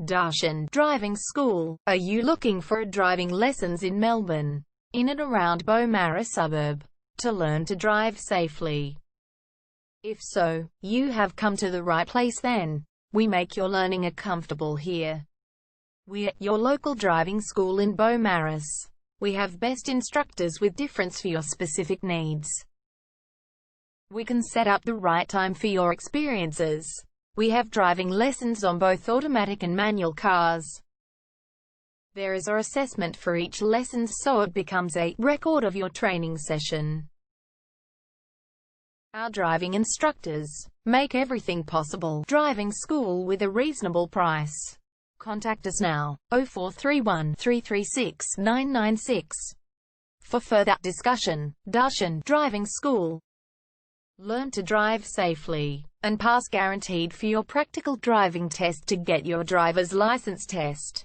Darshan Driving School. Are you looking for driving lessons in Melbourne, in and around Beaumaris suburb, to learn to drive safely? If so, you have come to the right place then. We make your learning comfortable here. We're your local driving school in Beaumaris. We have best instructors with difference for your specific needs. We can set up the right time for your experiences. We have driving lessons on both automatic and manual cars. There is an assessment for each lesson, so it becomes a record of your training session. Our driving instructors make everything possible. Driving school with a reasonable price. Contact us now, 0431 336 996. For further discussion. Darshan Driving School. Learn to drive safely and pass guaranteed for your practical driving test to get your driver's license test.